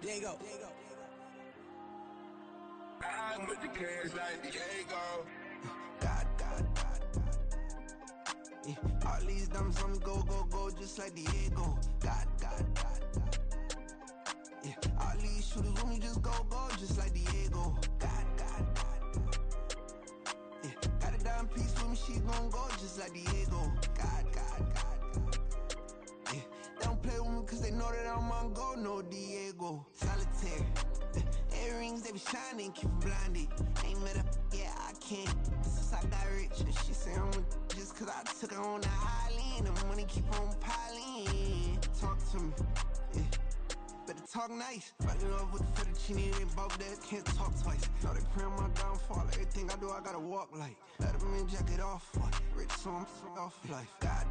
Diego. I'm with the cash like Diego. God. Yeah. All these diamonds on me go, just like Diego. God. Yeah. All these shooters on me just go, just like Diego. God. Yeah. Got a dime piece with me, she gon' go just like Diego. God. Yeah. They don't play with me cause they know that I'm on go, no Diego. Solitaire. Earrings, they be shining, keep them blinded. Ain't met up, yeah, I can't. Since I got rich, and she say I'm just cause I took her on the island. The money keep on piling. Talk to me, yeah. Better talk nice. Fall in love with the fettuccine, they both that can't talk twice. Know they pray on my downfall. Everything I do, I gotta walk like. Let them in, jacket off. Rich, so I'm off life. God.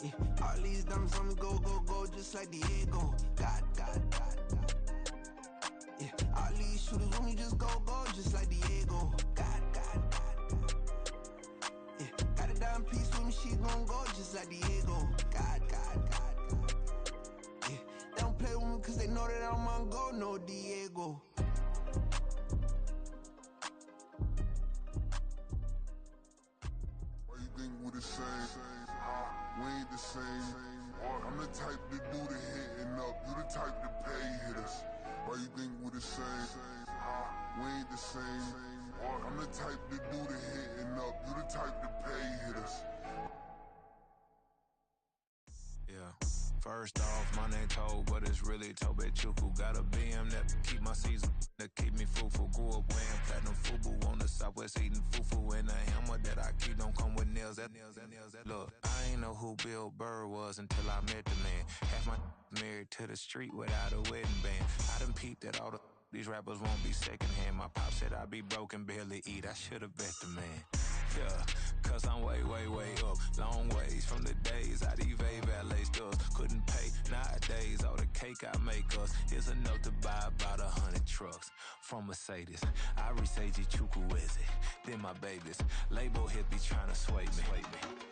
Yeah. All these diamonds on me go, just like Diego. God. Yeah. All these shooters on me just go, just like Diego. God. Yeah. Got a dime piece with me, she gon' go just like Diego. God. Yeah. They don't play with me cause they know that I'm on go, no Diego. Why you think we the same? We ain't the same. I'm the type to do the hitting up, you the type to pay hitters. Why you think we the same? We ain't the same. I'm the type to do the hitting up, you the type to pay hitters. Yeah. First off, my name Toad, but it's really Tobe Chuku. Got a BM that keep my season, that keep me fufu. Grew up wearing platinum fubu on the southwest eating fufu. And the hammer that I keep don't come with nails. Look, I ain't know who Bill Burr was until I met the man. Half my married to the street without a wedding band. I done peeped at all these rappers won't be secondhand. My pop said I'd be broken, barely eat. I should've bet the man. Yeah, cause I'm way up. Long ways from the days I evade valet stores. Couldn't pay nowadays, all the cake I make us is enough to buy about 100 trucks from Mercedes. I resage Chukwueze, then my babies. Label hit be trying to sway me,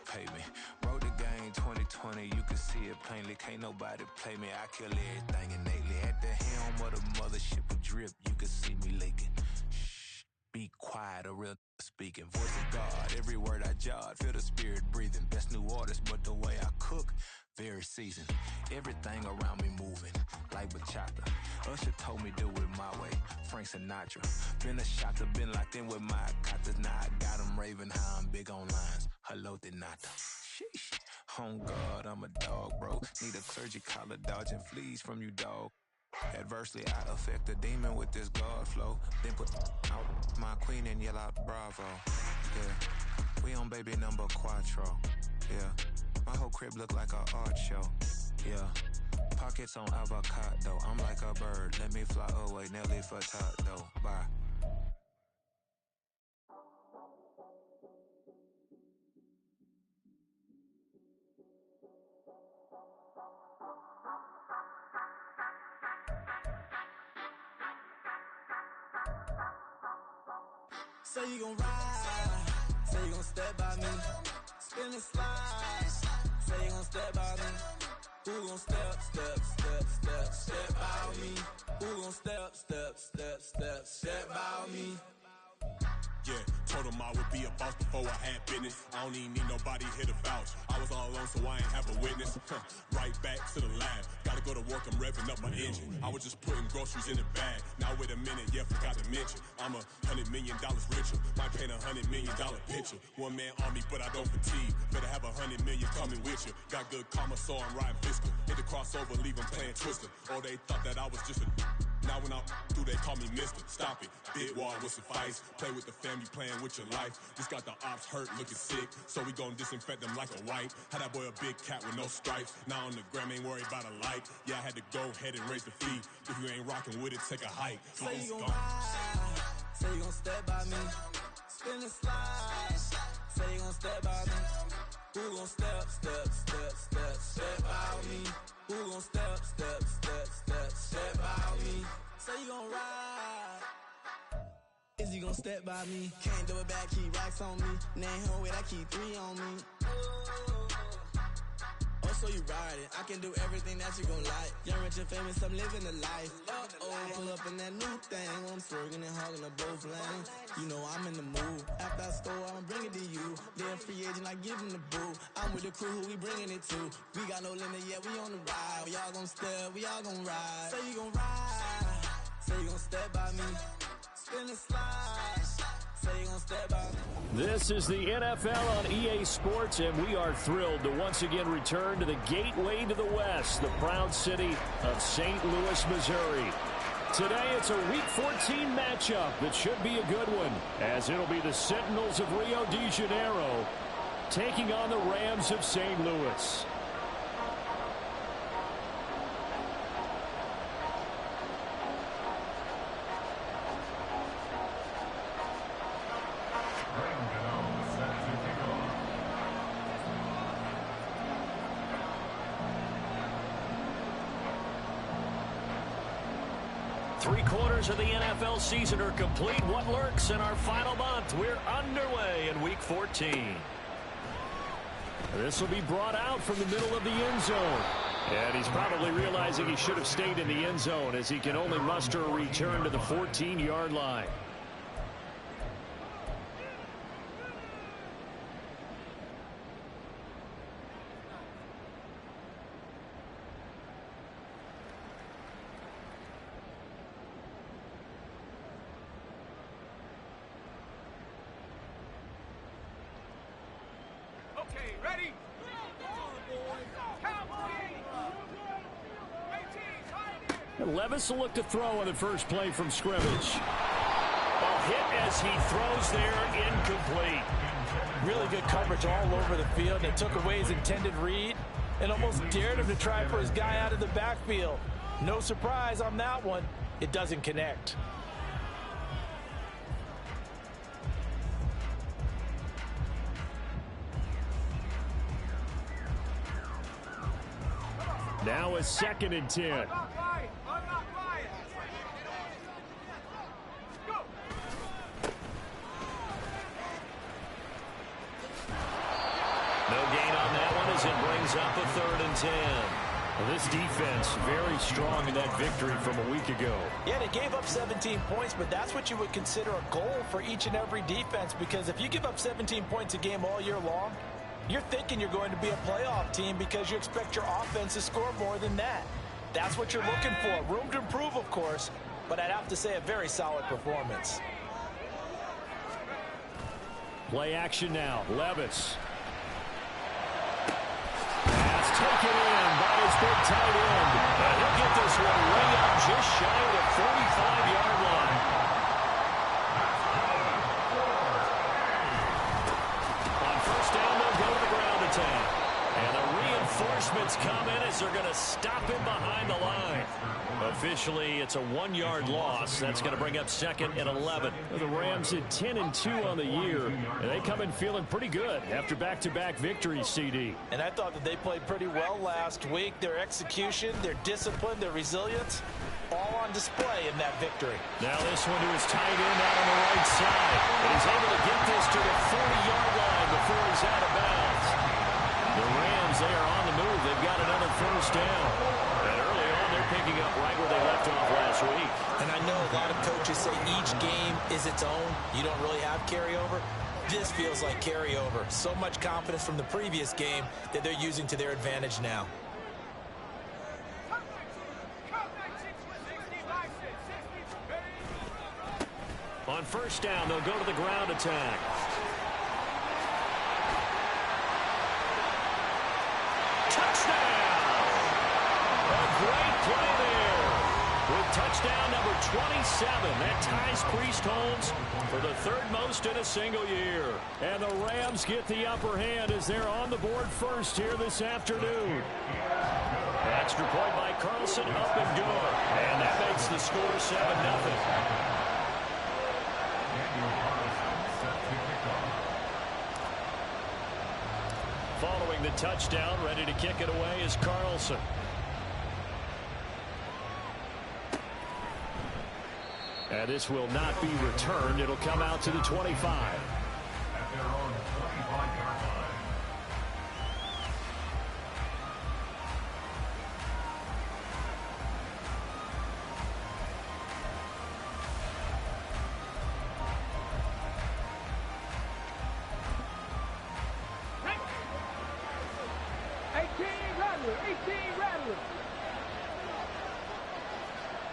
pay me. Wrote the game 2020, you can see it plainly. Can't nobody play me, I kill everything innately. At the helm of the mothership with drip, you can see me leaking. Shh, be quiet, a real speaking. Voice of God, every word I jot, feel the spirit breathing. Best new artist, but the way I cook, very seasoned. Everything around me moving, like bachata. Usher told me do it my way, Frank Sinatra. Been a shotter, been locked in with my katas. Now I got them raving how I'm big on lines. Hello, Denata. Sheesh. On God, I'm a dog, bro. Need a clergy collar, dodging fleas from you, dog. Adversely, I affect a demon with this God flow. Then put out my queen and yell out bravo. Yeah, we on baby number quattro. Yeah, my whole crib look like an art show. Yeah, pockets on avocado. I'm like a bird, let me fly away. Nelly Furtado, bye. Say you gon' ride, say you gon' step by me. Spin and slide, say you gon' step by me. Who gon' step by me? Who gon' step by me? Yeah, told him I would be a boss before I had business. I don't even need nobody here to vouch. I was all alone, so I ain't have a witness. Right back to the lab. Gotta go to work, I'm revving up my engine. I was just putting groceries in the bag. Now wait a minute, yeah, forgot to mention. I'm $100 million richer. Might paint $100 million picture. One man army, but I don't fatigue. Better have 100 million coming with you. Got good karma, so I'm riding fiscal. Hit the crossover, leave 'em playing Twister. Oh, they thought that I was just a. Now when I do, they call me mister. Stop it, big wall will suffice. Play with the family, playing with your life. Just got the ops hurt, looking sick. So we gon' disinfect them like a wipe. Had that boy a big cat with no stripes. Now on the gram, ain't worried about a light. Yeah, I had to go ahead and raise the fee. If you ain't rocking with it, take a hike. Say you gon' ride, say you gon' step by me. Spin and slide, say you gon' step by me. Who gon' step by me? Who gon' step by me? Say you gon' ride. Is you gon' step by me? Can't do it back, keep racks on me. Name home with I keep 3 on me. Oh, so you ride it. I can do everything that you gon' like. Young, rich, and famous, I'm living the life. Pull up in that new thing. When I'm swerving and hogging up both lanes. You know I'm in the mood. After I score, I'ma bring it to you. Then free agent, I give him the boo. I'm with the crew, who we bringing it to. We got no limit, yeah, we on the ride. We all gon' step, we all gon' ride. Say you gon' ride. Say you gon' step by me. Spin and slide. Say you gon' step by me. This is the NFL on EA Sports, and we are thrilled to once again return to the gateway to the West, the proud city of St. Louis, Missouri. Today, it's a Week 14 matchup that should be a good one, as it'll be the Sentinels of Rio de Janeiro taking on the Rams of St. Louis. Three-quarters of the NFL season are complete. What lurks in our final month? We're underway in Week 14. This will be brought out from the middle of the end zone. And he's probably realizing he should have stayed in the end zone, as he can only muster a return to the 14-yard line. Ready? And Levis will look to throw on the first play from scrimmage. A hit as he throws there, incomplete. Really good coverage all over the field. They took away his intended read and almost dared him to try for his guy out of the backfield. No surprise on that one. It doesn't connect. Now a 2nd and 10. No gain on that one as it brings up a 3rd and 10. Well, this defense very strong in that victory from a week ago. Yeah, they gave up 17 points, but that's what you would consider a goal for each and every defense, because if you give up 17 points a game all year long, you're thinking you're going to be a playoff team because you expect your offense to score more than that. That's what you're looking for. Room to improve, of course, but I'd have to say a very solid performance. Play action now. Levis. Pass taken in by his big tight end. And he'll get this one way up just shy of the 45-yard line. On first down, they'll go to the ground attack. And the reinforcements come in as they're going to stop him behind the line. Officially, it's a 1-yard loss. That's going to bring up 2nd and 11. The Rams at 10-2 on the year, and they come in feeling pretty good after back-to-back victories, CD. And I thought that they played pretty well last week. Their execution, their discipline, their resilience, all on display in that victory. Now this one to his tight end out on the right side. And he's able to get this to the 40-yard line before he's out of bounds. The Rams, they are on the move. They've got another first down. And early on, they're picking up right where they left off last week. And I know a lot of coaches say each game is its own. You don't really have carryover. This feels like carryover. So much confidence from the previous game that they're using to their advantage now. On first down, they'll go to the ground attack. Touchdown! A great play there. With touchdown number 27, that ties Priest Holmes for the 3rd most in a single year. And the Rams get the upper hand as they're on the board first here this afternoon. Extra point by Carlson, up and good. And that makes the score 7-0. Following the touchdown, ready to kick it away is Carlson. And this will not be returned. It'll come out to the 25. Rattler, 18, Rattler.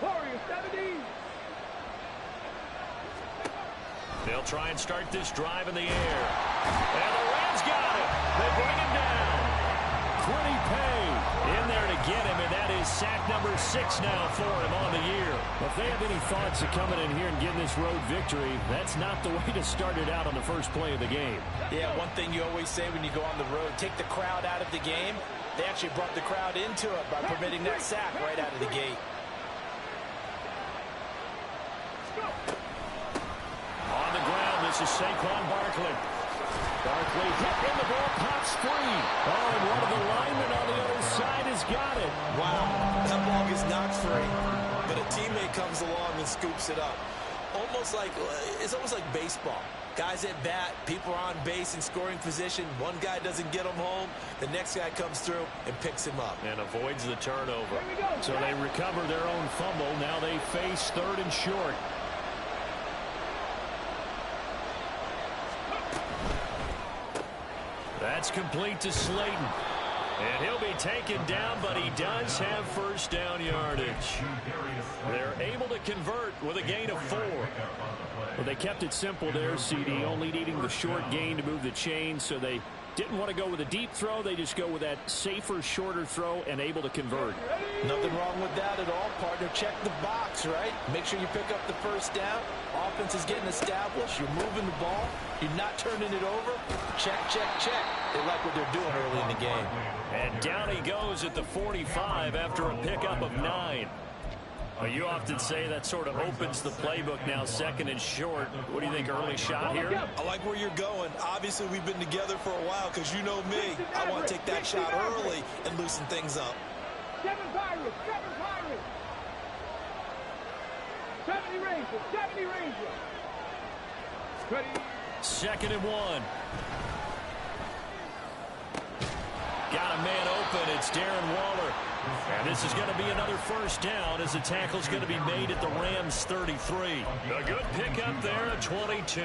Warrior, 70. They'll try and start this drive in the air. And the Rams got it. They bring him down. Quiddy Pay in there to get him, and that is sack number 6 now for him on the year. If they have any thoughts of coming in here and getting this road victory, that's not the way to start it out on the first play of the game. Yeah, one thing you always say when you go on the road, take the crowd out of the game. They actually brought the crowd into it by permitting that sack right out of the gate. On the ground, this is Saquon Barkley. Barkley hit in the ball, pops free. Oh, and one of the linemen on the other side has got it. Wow, that ball gets knocked free, but a teammate comes along and scoops it up. It's almost like baseball. Guys at bat, people are on base in scoring position. One guy doesn't get him home. The next guy comes through and picks him up. And avoids the turnover. So they recover their own fumble. Now they face 3rd and short. That's complete to Slayton. And he'll be taken down, but he does have first down yardage. They're able to convert with a gain of 4. Well, they kept it simple there, CD, only needing the short gain to move the chain, so they didn't want to go with a deep throw. They just go with that safer, shorter throw and able to convert. Nothing wrong with that at all, partner. Check the box, right? Make sure you pick up the first down. Offense is getting established. You're moving the ball. You're not turning it over. Check, check, check. They like what they're doing early in the game. And down he goes at the 45 after a pickup of 9. Well, you often say that sort of opens the playbook now, 2nd and short. What do you think, early shot here? I like where you're going. Obviously, we've been together for a while because you know me. I want to take that shot early and loosen things up. 7 Pirates, 7 Pirates. 70 Rangers, 70 Rangers. 2nd and 1. Got a man open. It's Darren Waller. And this is going to be another first down as the tackle's going to be made at the Rams 33. A good pickup there at 22.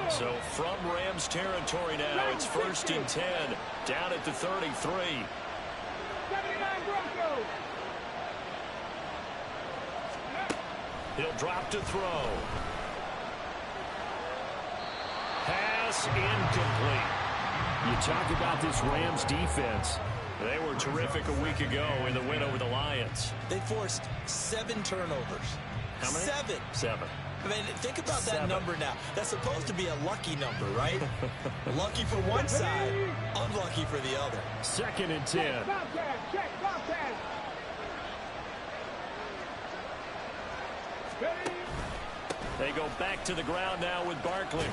So from Rams territory now, it's 1st and 10 down at the 33. 79 Broncos. He'll drop to throw. Pass incomplete. You talk about this Rams defense. They were terrific a week ago in the win over the Lions. They forced 7 turnovers. How many? 7. I mean, think about that number now. That's supposed to be a lucky number, right? Lucky for one side, unlucky for the other. 2nd and 10. Check, Bobcat. They go back to the ground now with Barkley.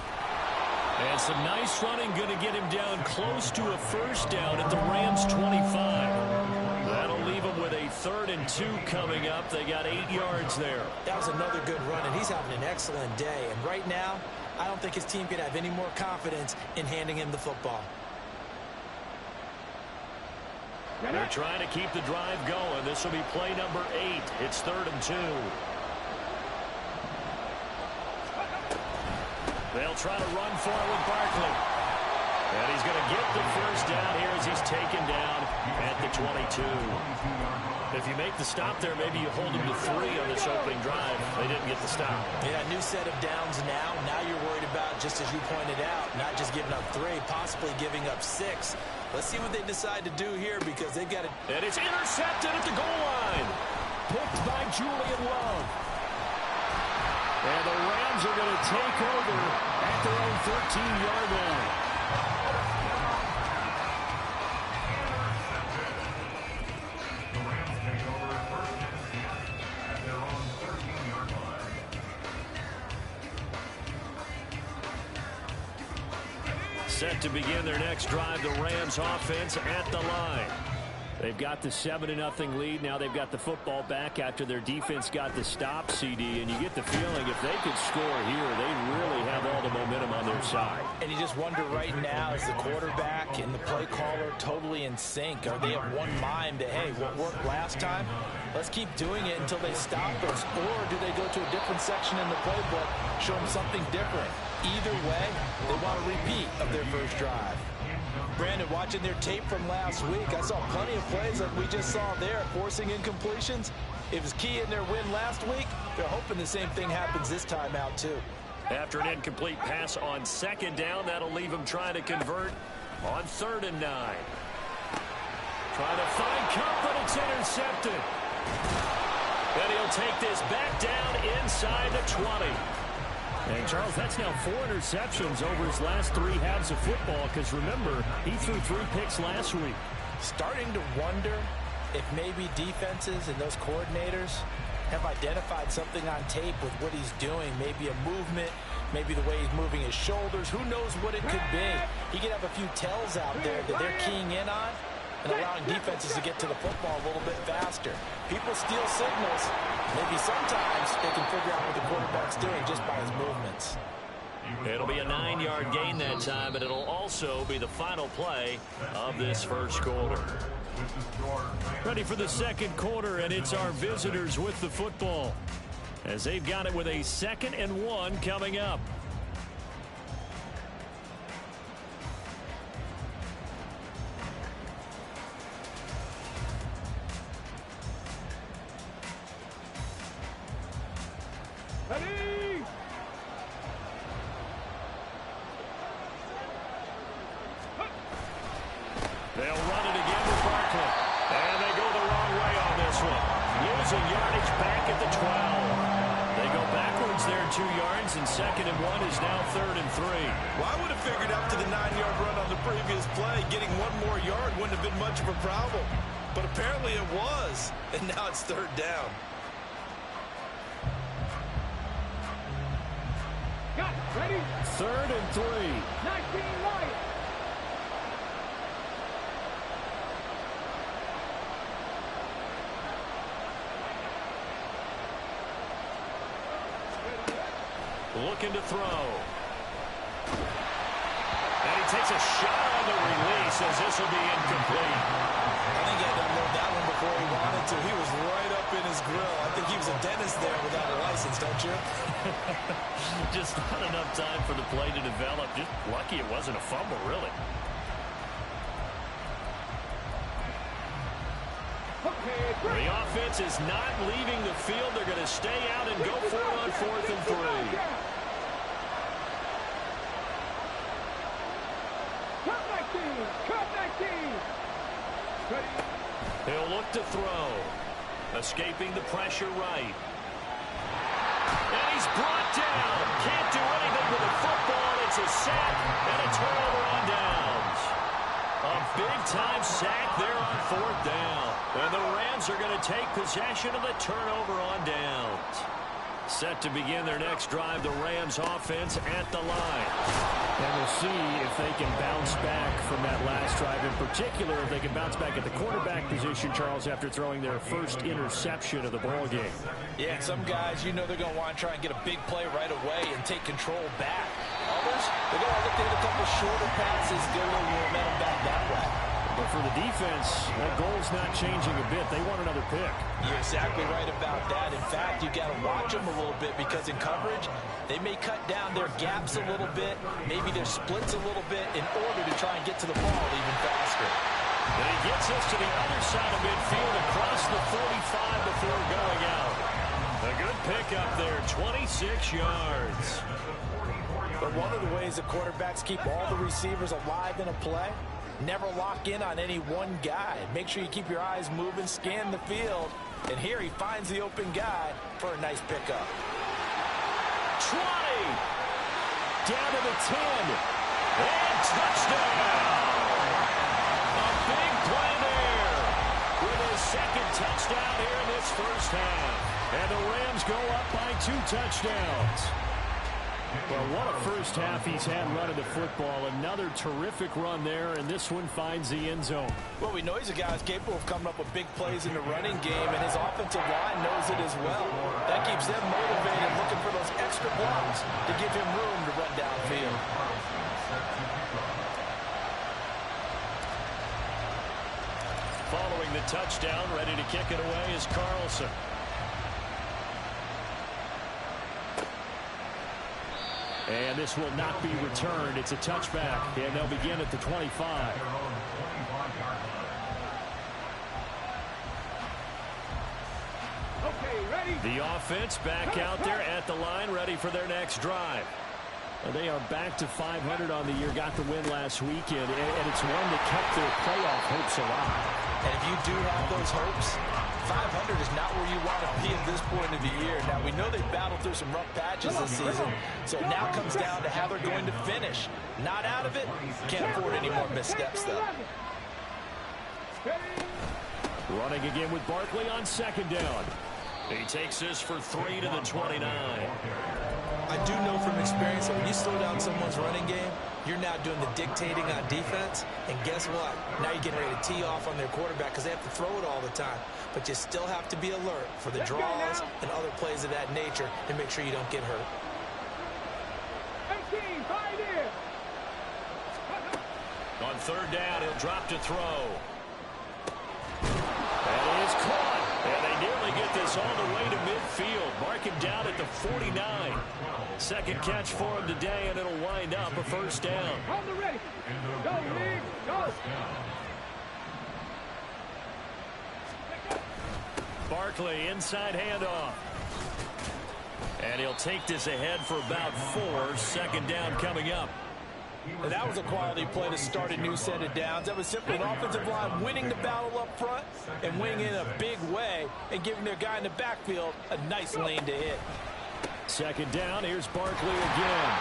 And some nice running, going to get him down close to a first down at the Rams 25. That'll leave him with a 3rd and 2 coming up. They got 8 yards there. That was another good run, and he's having an excellent day. And right now, I don't think his team could have any more confidence in handing him the football. They're trying to keep the drive going. This will be play number 8. It's 3rd and 2. They'll try to run for it with Barkley. And he's going to get the first down here as he's taken down at the 22. If you make the stop there, maybe you hold him to 3 on this opening drive. They didn't get the stop. Yeah, new set of downs now. Now you're worried about, just as you pointed out, not just giving up 3, possibly giving up 6. Let's see what they decide to do here because they've got it. And it's intercepted at the goal line. Picked by Julian Love. And the Rams are going to take over at their own 13-yard line. Set to begin their next drive, the Rams offense at the line. They've got the 7-0 lead. Now they've got the football back after their defense got the stop, CD. And you get the feeling if they could score here, they really have all the momentum on their side. And you just wonder right now, is the quarterback and the play caller totally in sync? Are they of one mind that, hey, what worked last time, let's keep doing it until they stop us? Or do they go to a different section in the playbook, show them something different? Either way, they want a repeat of their first drive. Brandon, watching their tape from last week, I saw plenty of plays like we just saw there, forcing incompletions. It was key in their win last week. They're hoping the same thing happens this time out, too. After an incomplete pass on second down, that'll leave him trying to convert on 3rd and 9. Trying to find Cup, but it's intercepted. And he'll take this back down inside the 20. And, Charles, that's now 4 interceptions over his last 3 halves of football, because, remember, he threw 3 picks last week. Starting to wonder if maybe defenses and those coordinators have identified something on tape with what he's doing, maybe a movement, maybe the way he's moving his shoulders. Who knows what it could be? He could have a few tells out there that they're keying in on and allowing defenses to get to the football a little bit faster. People steal signals. Maybe sometimes they can figure out what the quarterback's doing just by his movements. It'll be a 9-yard gain that time, but it'll also be the final play of this first quarter. Ready for the second quarter, and it's our visitors with the football, as they've got it with a 2nd and 1 coming up. Ready! They'll run it again with Barkley. And they go the wrong way on this one. Losing yardage back at the 12. They go backwards there 2 yards, and 2nd and 1 is now 3rd and 3. Well, I would have figured after the 9-yard run on the previous play, getting 1 more yard wouldn't have been much of a problem. But apparently it was, and now it's 3rd down. Got it. Ready? 3rd and 3. 19 Lions. Looking to throw. And he takes a shot on the release as this will be incomplete. I think he had to unload that one before he wanted to. He was right up in his grill. I think he was a dentist there without a license, don't you? Just not enough time for the play to develop. Just lucky it wasn't a fumble, really. The offense is not leaving the field. They're going to stay out and go for it on 4th and 3. He'll look to throw. Escaping the pressure right. And he's brought down. Can't do anything with the football. It's a sack and a turnover on downs. A big-time sack there on 4th down. And the Rams are going to take possession of the turnover on downs. Set to begin their next drive, the Rams offense at the line. And we'll see if they can bounce back from that last drive. In particular, if they can bounce back at the quarterback position, Charles, after throwing their first interception of the ball game. Yeah, and some guys, you know they're going to want to try and get a big play right away and take control back. Others, they're going to look to hit a couple shorter passes, get a little momentum back that way. But for the defense, that goal's not changing a bit. They want another pick. You're exactly right about that. In fact, you got to watch them a little bit because in coverage, they may cut down their gaps a little bit, maybe their splits a little bit in order to try and get to the ball even faster. And he gets us to the other side of midfield across the 45 before going out. A good pickup there, 26 yards. But one of the ways the quarterbacks keep all the receivers alive in a play, never lock in on any one guy. Make sure you keep your eyes moving, scan the field. And here he finds the open guy for a nice pickup. 20. Down to the 10. And touchdown. A big play there with his 2nd touchdown here in this first half. And the Rams go up by 2 touchdowns. Well, what a first half he's had running the football. Another terrific run there, and this one finds the end zone. Well, we know he's a guy who's capable of coming up with big plays in the running game, and his offensive line knows it as well. That keeps them motivated, looking for those extra blocks to give him room to run downfield. Following the touchdown, ready to kick it away is Carlson. And this will not be returned. It's a touchback, and they'll begin at the 25. Okay, ready? The offense back out there at the line, ready for their next drive. They are back to 500 on the year, got the win last weekend, and it's one that kept their playoff hopes alive. And if you do have those hopes, 500 is not where you want to be at this point of the year. Now, we know they battled through some rough patches this season, so it now comes down to how they're going to finish. Not out of it, can't afford any more missteps, though. Running again with Barkley on second down. He takes this for 3 to the 29. I do know from experience that when you slow down someone's running game, you're now doing the dictating on defense. And guess what? Now you're getting ready to tee off on their quarterback because they have to throw it all the time. But you still have to be alert for the draws and other plays of that nature and make sure you don't get hurt. 18, 5 in. On third down, he'll drop to throw. That is caught. And they nearly get this all the way to midfield. Mark him down at the 49. Second catch for him today, and it'll wind up a first down. On the ready. Go, Lee. Go. Barkley, inside handoff. And he'll take this ahead for about 4. Second down coming up. And that was a quality play to start a new set of downs. That was simply an offensive line winning the battle up front and winning in a big way and giving their guy in the backfield a nice lane to hit. Second down, here's Barkley again.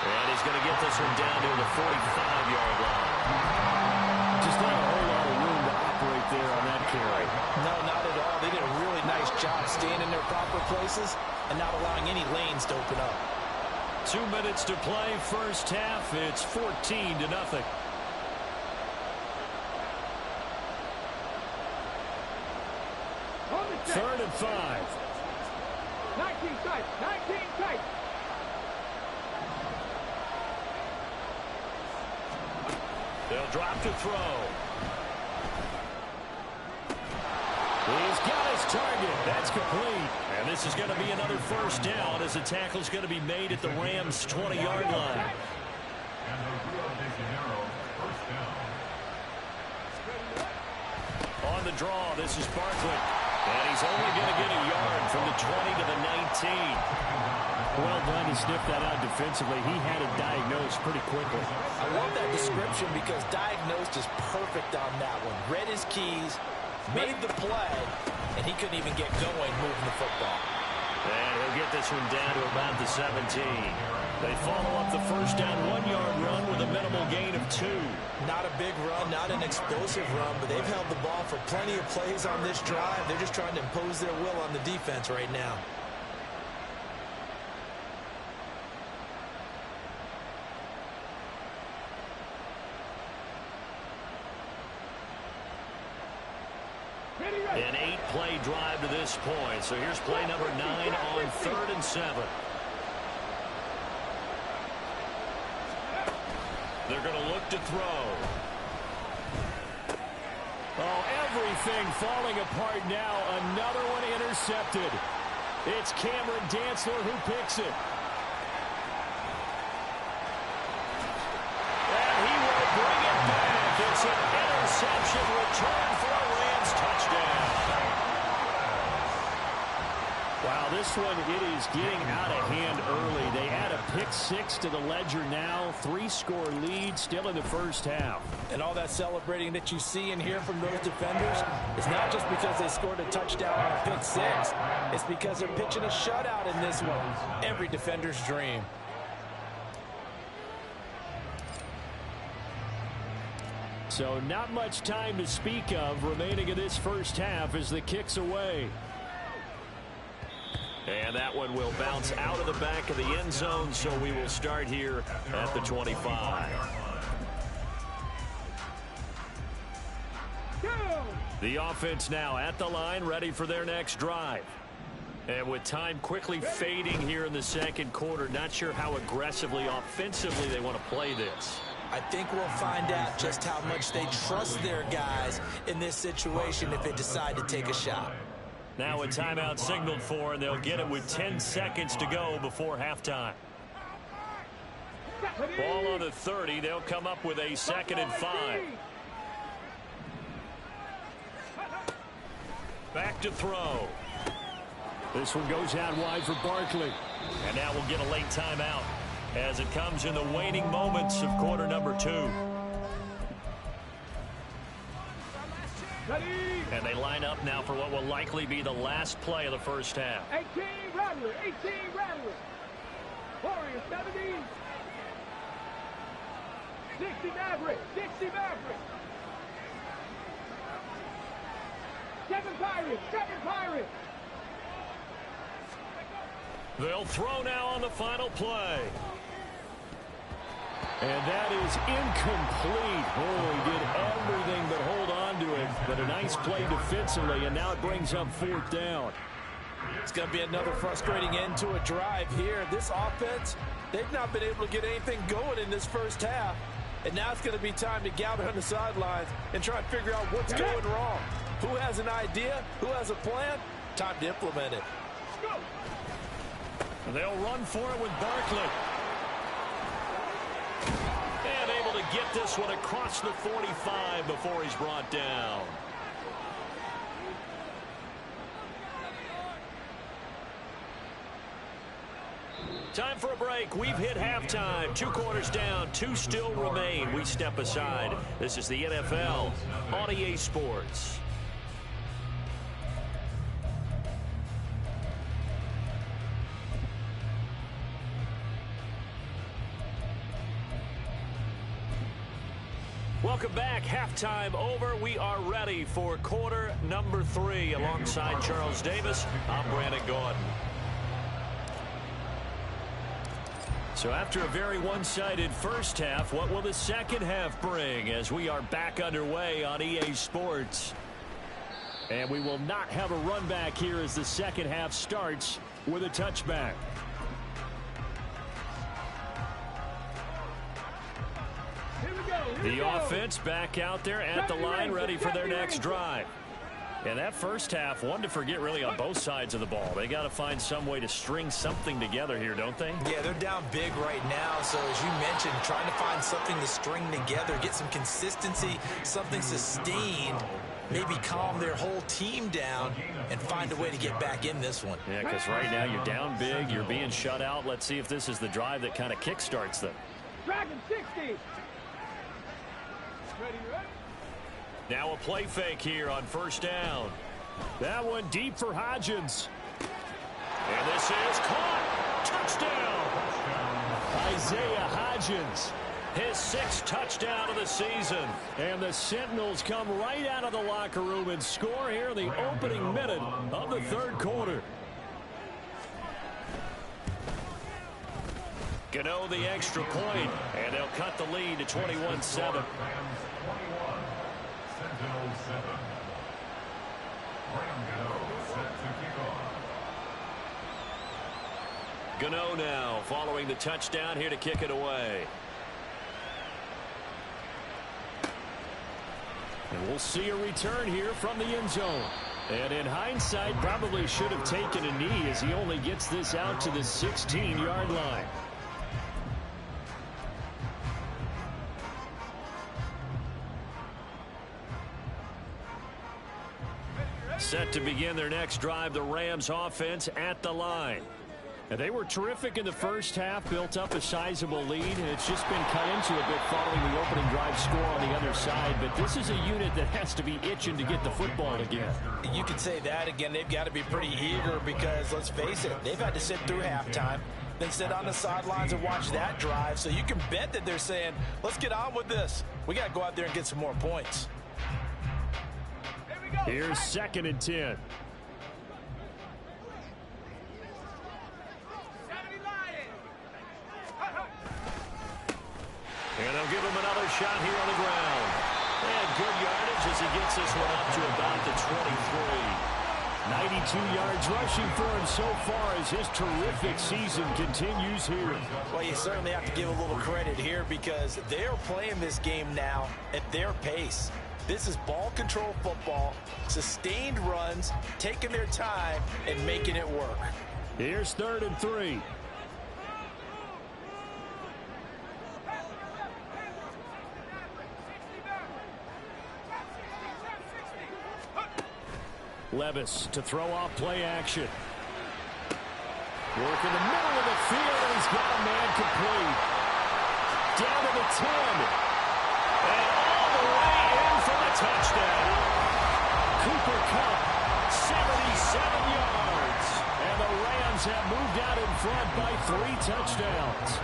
And he's going to get this one down to the 45-yard line. Just not a whole lot of room to operate there on that carry. No, not at all. They did a really nice job staying in their proper places and not allowing any lanes to open up. 2 minutes to play, first half. It's 14 to nothing. Third and 5. 19 tight. 19 tight. They'll drop to throw. He's got his target. That's complete. And this is going to be another first down as the tackle's going to be made at the Rams' 20-yard line. On the draw, this is Barkley. And he's only going to get a yard from the 20 to the 19. Well done to sniff that out defensively. He had it diagnosed pretty quickly. I love that description because diagnosed is perfect on that one. Read his keys, made the play, and he couldn't even get going moving the football. And he'll get this one down to about the 17. They follow up the first down 1-yard run with a minimal gain of 2. Not a big run, not an explosive run, but they've held the ball for plenty of plays on this drive. They're just trying to impose their will on the defense right now. An 8-play drive to this point. So here's play number 9 on 3rd and 7. They're going to look to throw. Oh, everything falling apart now. Another one intercepted. It's Cameron Dantzler who picks it. And he will bring it back. It's an interception return for a Rams touchdown. Wow, this one, it is getting out of hand early. They add a pick-6 to the ledger now. 3-score lead still in the first half. And all that celebrating that you see and hear from those defenders is not just because they scored a touchdown on a pick-6. It's because they're pitching a shutout in this one. Every defender's dream. So not much time to speak of remaining in this first half as the kick's away. And that one will bounce out of the back of the end zone, so we will start here at the 25. The offense now at the line, ready for their next drive. And with time quickly fading here in the second quarter, not sure how aggressively, offensively they want to play this. I think we'll find out just how much they trust their guys in this situation if they decide to take a shot. Now a timeout signaled for, and they'll get it with 10 seconds to go before halftime. Ball on the 30. They'll come up with a 2nd and 5. Back to throw. This one goes out wide for Barkley. And now we'll get a late timeout as it comes in the waning moments of quarter number 2. And they line up now for what will likely be the last play of the first half. 18 Rattler, 18 Rattler. Warriors 70. 60 Maverick, 60 Maverick. 7 Pirates, 7 Pirates. They'll throw now on the final play. And that is incomplete. Oh, he did everything but hold on to it. But a nice play defensively, and now it brings up 4th down. It's going to be another frustrating end to a drive here. This offense, they've not been able to get anything going in this first half. And now it's going to be time to gather on the sidelines and try and figure out what's going wrong. Who has an idea? Who has a plan? Time to implement it. They'll run for it with Barkley. And able to get this one across the 45 before he's brought down. Time for a break. We've hit halftime. 2 quarters down. 2 still remain. We step aside. This is the NFL on EA Sports. Welcome back. Halftime over. We are ready for quarter number 3. Alongside Charles Davis, I'm Brandon Gordon. So after a very one-sided first half, what will the second half bring as we are back underway on EA Sports? And we will not have a run back here as the second half starts with a touchback. The offense back out there at the line, ready for their next drive. And that first half, one to forget really on both sides of the ball. They got to find some way to string something together here, don't they? Yeah, they're down big right now. So as you mentioned, trying to find something to string together, get some consistency, something sustained, maybe calm their whole team down and find a way to get back in this one. Yeah, because right now you're down big, you're being shut out. Let's see if this is the drive that kind of kickstarts them. Dragon 60. Ready, ready. Now a play fake here on first down. That one deep for Hodgins. And this is caught. Touchdown. Isaiah Hodgins. His 6th touchdown of the season. And the Sentinels come right out of the locker room and score here in the opening minute of the 3rd quarter. Gano the extra point, and they'll cut the lead to 21-7. Gano now following the touchdown here to kick it away. And we'll see a return here from the end zone. And in hindsight, probably should have taken a knee as he only gets this out to the 16-yard line. Set to begin their next drive, the Rams offense at the line. And they were terrific in the first half, built up a sizable lead, and it's just been cut into a bit following the opening drive score on the other side. But this is a unit that has to be itching to get the football again. You could say that again. They've got to be pretty eager because, let's face it, they've had to sit through halftime, then sit on the sidelines and watch that drive. So you can bet that they're saying, let's get on with this. We got to go out there and get some more points. Here's 2nd and 10. And they'll give him another shot here on the ground. And good yardage as he gets this one up to about the 23. 92 yards rushing for him so far as his terrific season continues here. Well, you certainly have to give a little credit here because they're playing this game now at their pace. This is ball control football, sustained runs, taking their time, and making it work. Here's 3rd and 3. Levis to throw off play action. Work in the middle of the field, and he's got a man complete. Down to the 10. And all the way in for the touchdown. Cooper Kupp, 77 yards. And the Rams have moved out in front by 3 touchdowns.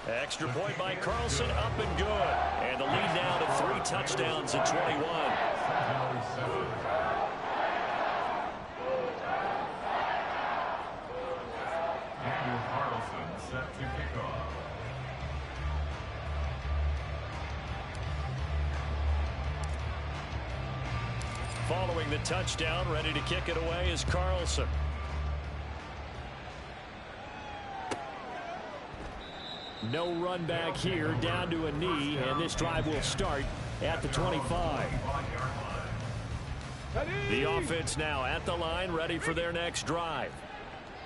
Extra point by Carlson, up and good. And the lead now to 3 touchdowns at 21. Carlson set to kick off. Following the touchdown, ready to kick it away is Carlson. No run back here, down to a knee, and this drive will start at the 25. The offense now at the line, ready for their next drive.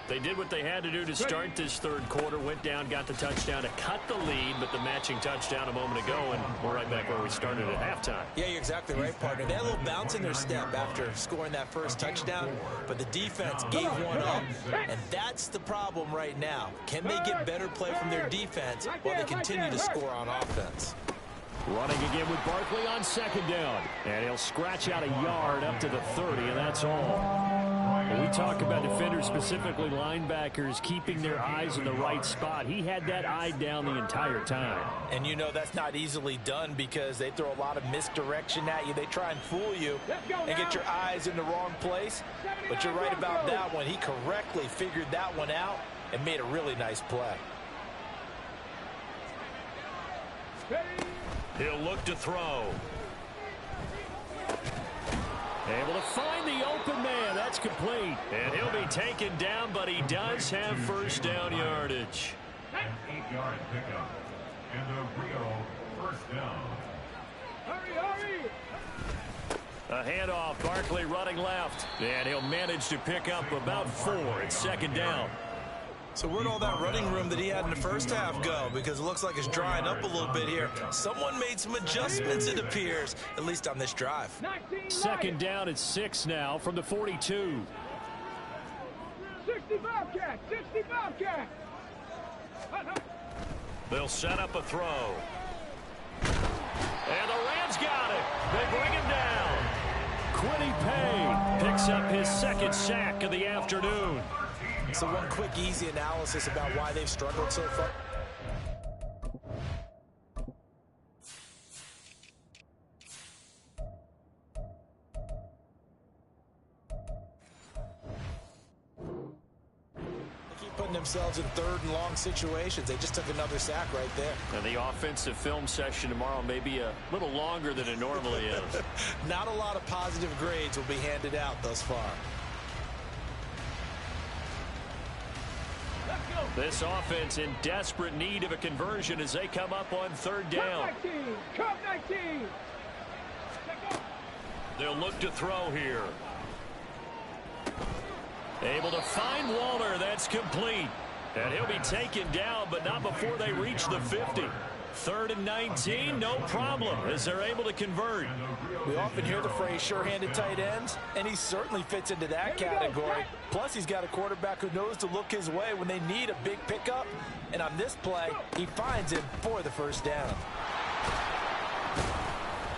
They did what they had to do to start this third quarter, went down, got the touchdown to cut the lead, but the matching touchdown a moment ago, and we're right back where we started at halftime. Yeah, you're exactly right, partner. They had a little bounce in their step after scoring that first touchdown, but the defense gave one up, and that's the problem right now. Can they get better play from their defense while they continue to score on offense? Running again with Barkley on second down, and he'll scratch out a yard up to the 30, and that's all. When we talk about defenders, specifically linebackers, keeping their eyes in the right spot, he had that eye down the entire time. And you know that's not easily done because they throw a lot of misdirection at you. They try and fool you and get your eyes in the wrong place. But you're right about that one. He correctly figured that one out and made a really nice play. He'll look to throw. Able to find the open man. That's complete. And he'll be taken down, but he does have first down yardage. An 8-yard pickup. And a real first down. Hurry, hurry! A handoff. Barkley running left. And he'll manage to pick up about 4. It's second down. So where'd all that running room that he had in the first half go? Because it looks like it's drying up a little bit here. Someone made some adjustments, it appears, at least on this drive. Second down at 6 now from the 42. 60 Bobcat! 60 Bobcat! They'll set up a throw. And the Rams got it. They bring him down. Quiddy Pay picks up his second sack of the afternoon. So one quick, easy analysis about why they've struggled so far. They keep putting themselves in third and long situations. They just took another sack right there. And the offensive film session tomorrow may be a little longer than it normally is. Not a lot of positive grades will be handed out thus far. This offense in desperate need of a conversion as they come up on third down. Cup 19. They'll look to throw here. Able to find Waller. That's complete. And he'll be taken down, but not before they reach the 50. 3rd and 19, no problem, as they're able to convert. We often hear the phrase sure-handed tight ends, and he certainly fits into that category. Plus, he's got a quarterback who knows to look his way when they need a big pickup. And on this play, he finds him for the first down.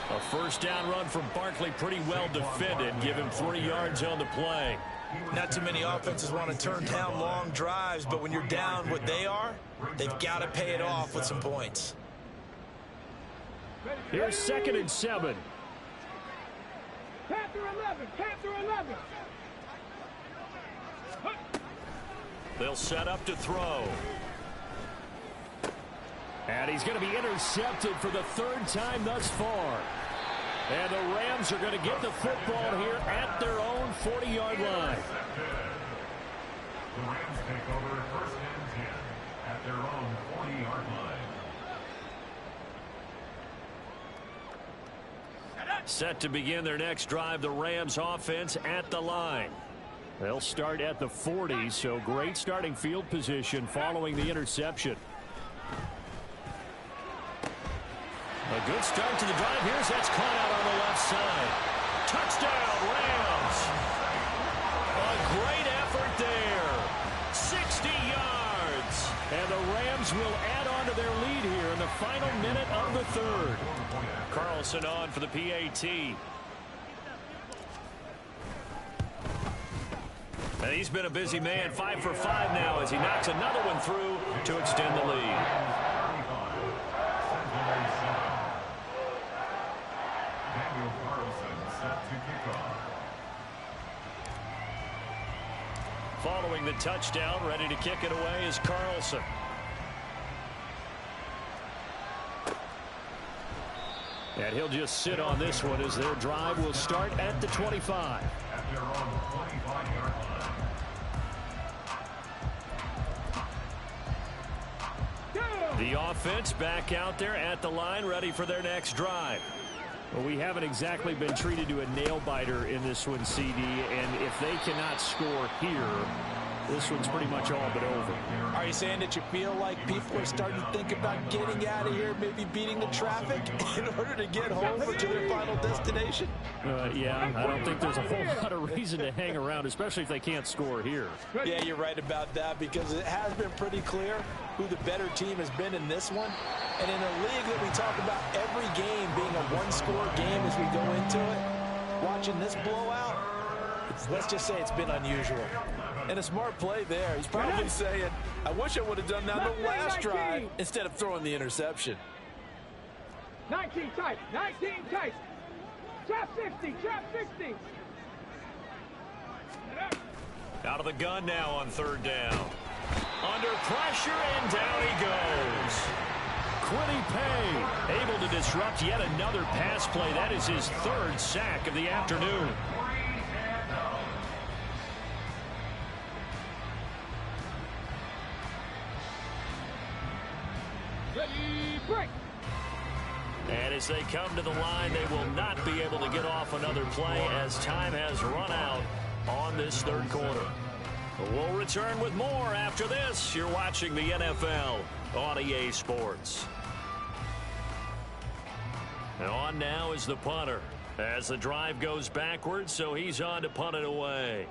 A first down run from Barkley, pretty well defended. Give him 3 yards on the play. Not too many offenses want to turn down long drives, but when you're down what they are, they've got to pay it off with some points. Here's 2nd and 7. Panther 11. Panther 11. They'll set up to throw. And he's going to be intercepted for the 3rd time thus far. And the Rams are going to get the football here at their own 40-yard line. The Rams take over 1st and 10 at their own 40-yard line. Set to begin their next drive, the Rams offense at the line. They'll start at the 40, so great starting field position following the interception. A good start to the drive. That's caught out on the left side. Touchdown, Rams. A great effort there. 60 yards. And the Rams will add on to their lead here in the final minute of the third. Carlson on for the PAT. And he's been a busy man, 5 for 5 now as he knocks another one through to extend the lead. Following the touchdown, ready to kick it away is Carlson. And he'll just sit on this one as their drive will start at the 25. At their own 25-yard line. The offense back out there at the line, ready for their next drive. Well, we haven't exactly been treated to a nail-biter in this one, CD, and if they cannot score here, this one's pretty much all but over. Are you saying that you feel like people are starting to think about getting out of here, maybe beating the traffic in order to get home or to their final destination? Yeah, I don't think there's a whole lot of reason to hang around, especially if they can't score here. Yeah, you're right about that because it has been pretty clear who the better team has been in this one. And in a league that we talk about every game being a one-score game as we go into it, watching this blowout, let's just say it's been unusual. And a smart play there. He's probably saying, I wish I would have done that the last drive instead of throwing the interception. 19 tight, 19 tight. Trap 60, trap 60. Out of the gun now on third down. Under pressure, and down he goes. Quiddy Pay able to disrupt yet another pass play. That is his third sack of the afternoon. Ready, break. And as they come to the line, they will not be able to get off another play as time has run out on this third quarter. We'll return with more after this. You're watching the NFL on EA Sports. And on now is the punter as the drive goes backwards, so he's on to punt it away.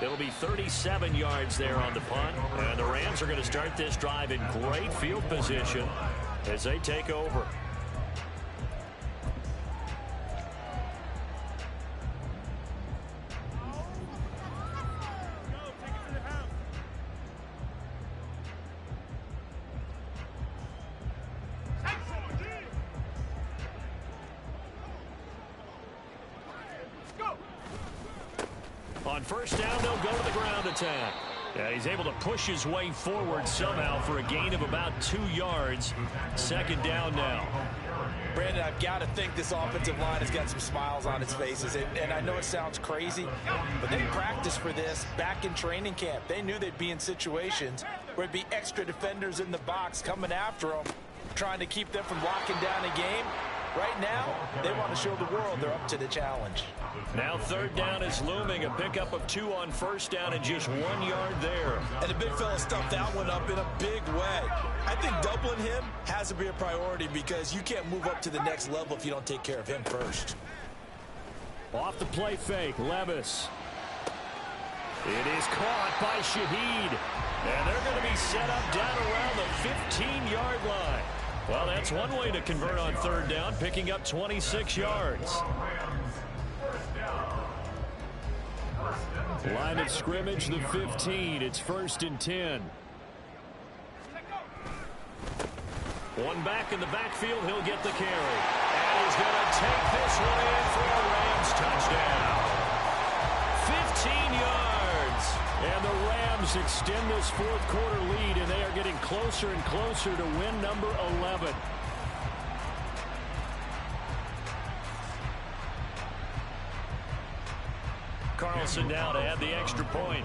It'll be 37 yards there on the punt, and the Rams are going to start this drive in great field position as they take over. On first down, they'll go to the ground attack. Yeah, he's able to push his way forward somehow for a gain of about 2 yards. Second down now. Brandon, I've got to think this offensive line has got some smiles on its faces. And I know it sounds crazy, but they practiced for this back in training camp. They knew they'd be in situations where it'd be extra defenders in the box coming after them, trying to keep them from locking down a game. Right now, they want to show the world they're up to the challenge. Now third down is looming. A pickup of 2 on first down and just 1 yard there. And the big fella stuffed that one up in a big way. I think doubling him has to be a priority because you can't move up to the next level if you don't take care of him first. Off the play fake, Levis. It is caught by Shaheed. And they're going to be set up down around the 15-yard line. Well, that's one way to convert on third down, picking up 26 yards. Line of scrimmage, the 15. It's 1st and 10. One back in the backfield. He'll get the carry. And he's going to take this one in for a Rams touchdown. 15 yards. And the Rams extend this fourth quarter lead, and they are getting closer and closer to win number 11. Carlson now to add the extra point.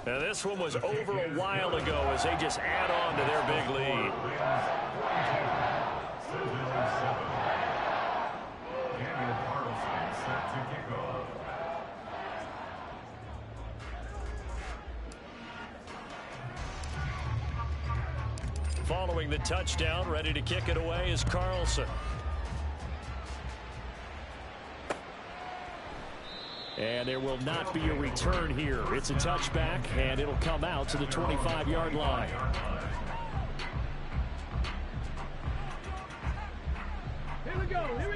Now, this one was over a while ago as they just add on to their big lead. Sentinels 7. Daniel Carlson set to kick off. Following the touchdown, ready to kick it away is Carlson. And there will not be a return here. It's a touchback, and it'll come out to the 25-yard line.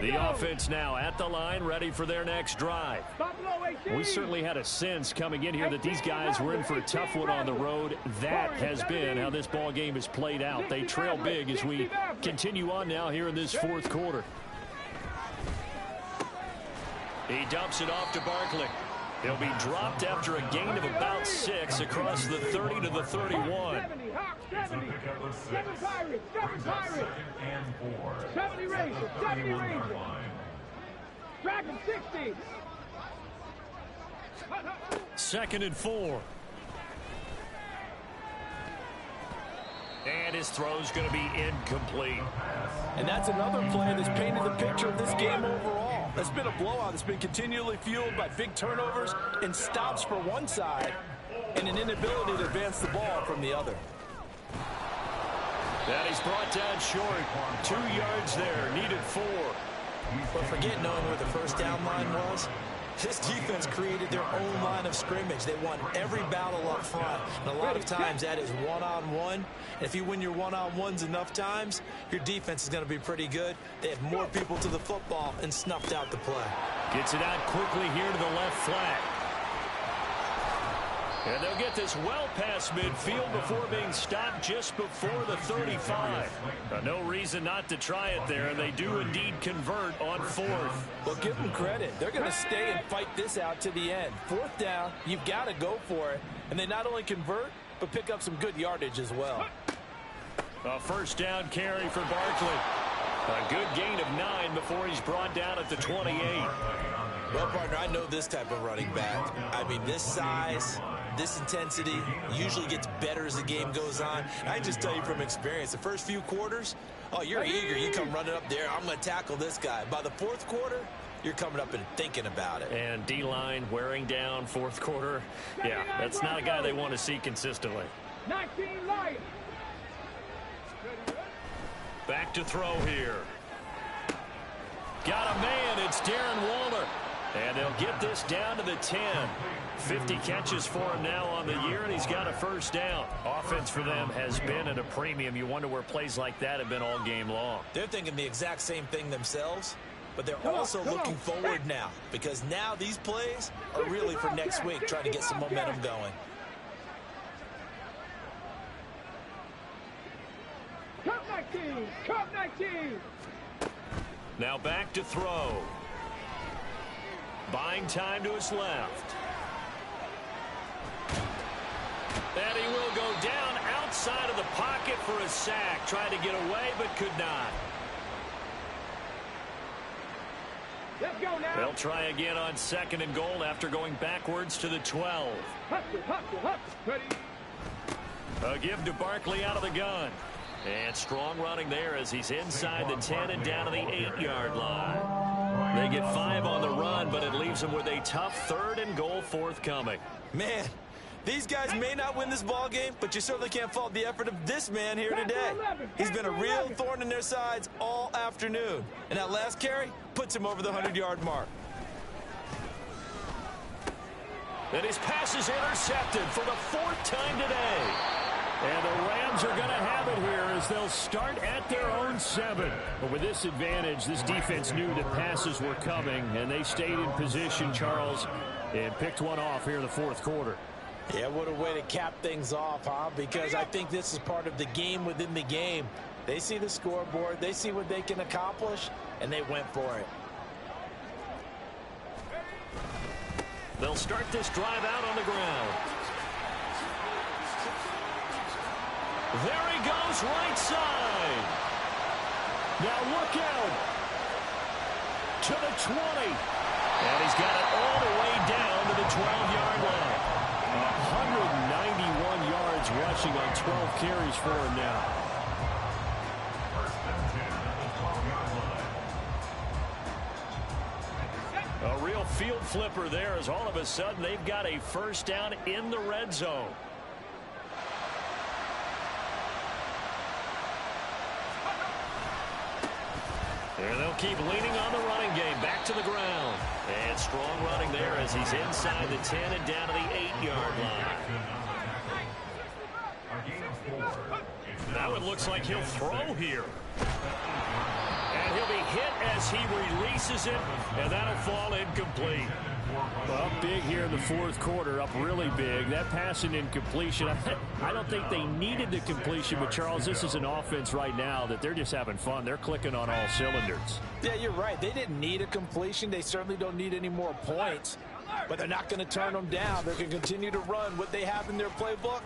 The offense now at the line, ready for their next drive. We certainly had a sense coming in here that these guys were in for a tough one on the road. That has been how this ball game has played out. They trail big as we continue on now here in this fourth quarter. He dumps it off to Barkley. He'll be dropped after a gain of about 6 across the 30 to the 31. 70 Pirates. 70 Rangers. 70 Rangers. Dragon 60. 2nd and 4. And his throw's going to be incomplete. And that's another play that's painted the picture of this game overall. It's been a blowout that's been continually fueled by big turnovers and stops for one side and an inability to advance the ball from the other. That he's brought down short. 2 yards there, needed 4. But forget knowing where the first down line was. This defense created their own line of scrimmage. They won every battle up front. And a lot of times that is one-on-one. And if you win your one-on-ones enough times, your defense is going to be pretty good. They had more people to the football and snuffed out the play. Gets it out quickly here to the left flat. And they'll get this well past midfield before being stopped just before the 35. No reason not to try it there, and they do indeed convert on 4th. Well, give them credit. They're going to stay and fight this out to the end. 4th down, you've got to go for it. And they not only convert, but pick up some good yardage as well. A first down carry for Barkley. A good gain of 9 before he's brought down at the 28. Well, partner, I know this type of running back. I mean, this size, this intensity usually gets better as the game goes on. I can just tell you from experience, the first few quarters, oh, you're eager. You come running up there, I'm going to tackle this guy. By the 4th quarter, you're coming up and thinking about it. And D-line wearing down 4th quarter. Yeah, that's not a guy they want to see consistently. 19 Lions. Back to throw here. Got a man. It's Darren Waller. And they'll get this down to the 10. 50 catches for him now on the year, and he's got a first down. Offense for them has been at a premium. You wonder where plays like that have been all game long. They're thinking the exact same thing themselves, but they're also looking forward now, because now these plays are really for next week, trying to get some momentum going. Cup 19. Cup 19. Now back to throw. Buying time to his left. And he will go down outside of the pocket for a sack. Tried to get away, but could not. Let's go now. They'll try again on 2nd and goal after going backwards to the 12. Hustle. Ready. A give to Barkley out of the gun. And strong running there as he's inside the 10 and down to the 8-yard line. They get 5 on the run, but it leaves them with a tough 3rd and goal forthcoming. Man, these guys may not win this ball game, but you certainly can't fault the effort of this man here today. He's been a real thorn in their sides all afternoon. And that last carry puts him over the 100-yard mark. And his pass is intercepted for the 4th time today. And the Rams are going to have it here as they'll start at their own 7. But with this advantage, this defense knew that passes were coming, and they stayed in position, Charles, and picked one off here in the 4th quarter. Yeah, what a way to cap things off, huh? Because I think this is part of the game within the game. They see the scoreboard, they see what they can accomplish, and they went for it. They'll start this drive out on the ground. There he goes, right side. Now look out. To the 20. And he's got it all the way down to the 12-yard line. yards rushing on 12 carries for him now. A real field flipper there as all of a sudden they've got a first down in the red zone. And they'll keep leaning on the running game. Back to the ground. And strong running there as he's inside the 10 and down to the 8-yard line. That one looks like he'll throw here. And he'll be hit as he releases it, and that'll fall incomplete. Well, big here in the fourth quarter, up really big. That pass and incompletion, I don't think they needed the completion, but Charles, this is an offense right now that they're just having fun. They're clicking on all cylinders. Yeah, you're right. They didn't need a completion. They certainly don't need any more points, but they're not going to turn them down. They're going to continue to run what they have in their playbook.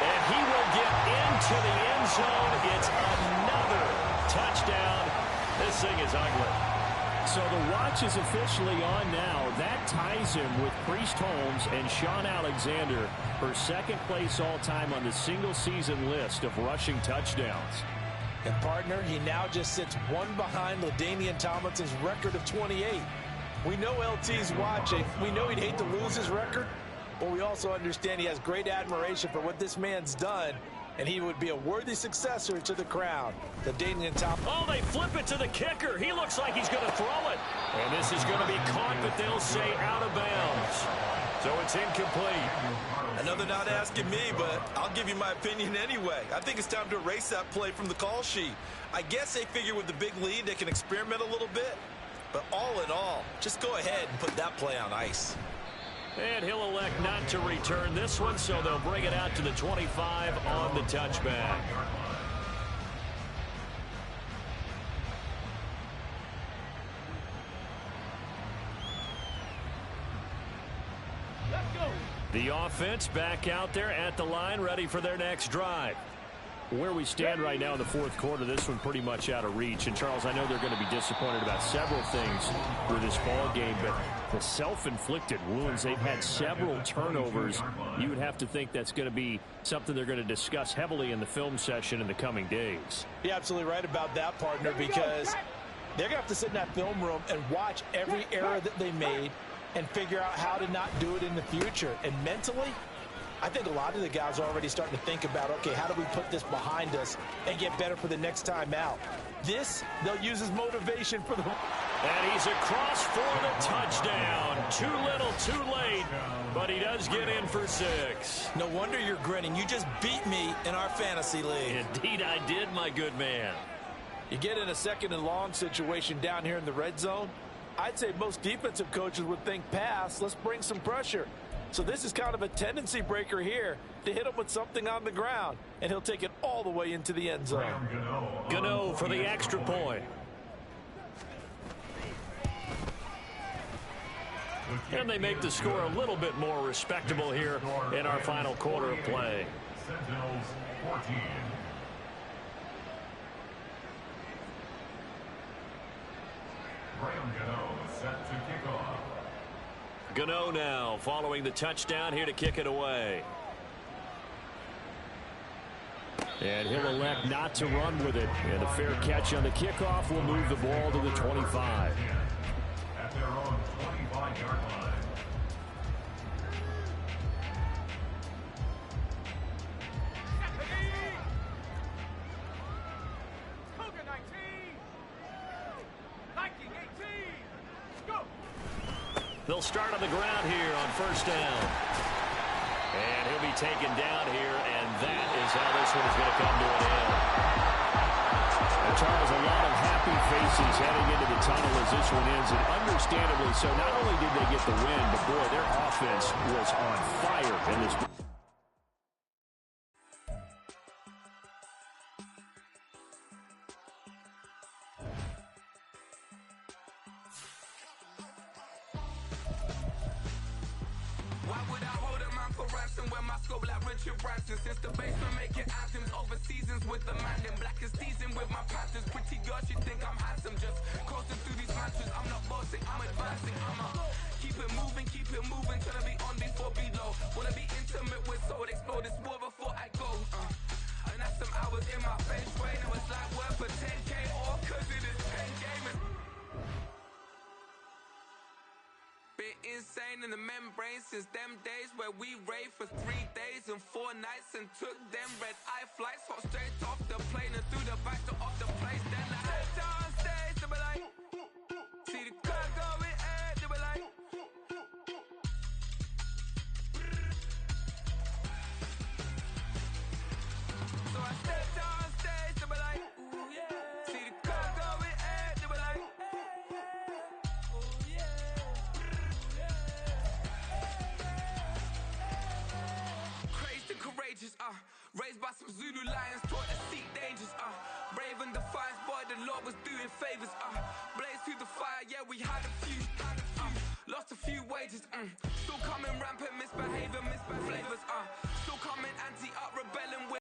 And he will get into the end zone. It's another touchdown. This thing is ugly. So the watch is officially on now. That ties him with Priest Holmes and Sean Alexander for second place all-time on the single-season list of rushing touchdowns. And, partner, he now just sits one behind LaDainian Tomlinson's record of 28. We know LT's watching. We know he'd hate to lose his record, but we also understand he has great admiration for what this man's done, and he would be a worthy successor to the crown. LaDainian Tomlinson. Oh, they flip it to the kicker. He looks like he's going to throw it. And this is going to be caught, but they'll say out of bounds. So it's incomplete. I know they're not asking me, but I'll give you my opinion anyway. I think it's time to erase that play from the call sheet. I guess they figure with the big lead they can experiment a little bit. But all in all, just go ahead and put that play on ice. And he'll elect not to return this one, so they'll bring it out to the 25 on the touchback. The offense back out there at the line, ready for their next drive. Where we stand right now in the fourth quarter, this one pretty much out of reach. And, Charles, I know they're going to be disappointed about several things with this ball game, but the self-inflicted wounds, they've had several turnovers. You would have to think that's going to be something they're going to discuss heavily in the film session in the coming days. You're absolutely right about that, partner, because they're going to have to sit in that film room and watch every error that they made and figure out how to not do it in the future. And mentally, I think a lot of the guys are already starting to think about, okay, how do we put this behind us and get better for the next time out? This, they'll use as motivation for the... And he's across for the touchdown. Too little, too late, but he does get in for 6. No wonder you're grinning. You just beat me in our fantasy league. Indeed I did, my good man. You get in a second and long situation down here in the red zone, I'd say most defensive coaches would think pass, let's bring some pressure. So this is kind of a tendency breaker here to hit him with something on the ground, and he'll take it all the way into the end zone. Gano for the extra point. And they make the score a little bit more respectable here in our final quarter of play. Sentinels 14. Graham Gano set to kick off. Gano now following the touchdown here to kick it away. And he'll elect not to run with it. And a fair catch on the kickoff will move the ball to the 25. At their own 25-yard line. They'll start on the ground here on first down. And he'll be taken down here, and that is how this one is going to come to an end. And Charles, a lot of happy faces heading into the tunnel as this one ends, and understandably so. Not only did they get the win, but boy, their offense was on fire in this. Since the basement making anthems over seasons with the man in black is seasoned with my patterns. Pretty girl, she think I'm handsome. Just coasting through these matches. I'm not bossing, I'm advancing. Keep it moving, trying to be on before below. Wanna be intimate with soul, explore this war before since them days where we raved for 3 days and 4 nights and took them red-eye flights, hot straight off the plane and through the back door of the place. Then I stepped on stage, they were like, see the crowd going air, they were like, so I stepped on stage, they were like, ooh yeah. See the crowd going air, they were like, oh yeah. Crazed and courageous, raised by some Zulu lions, taught to seek dangers, brave and defiant, boy, the Lord was doing favors, blaze through the fire, yeah, we had a few, lost a few wages, still coming rampant, misbehavior, flavors,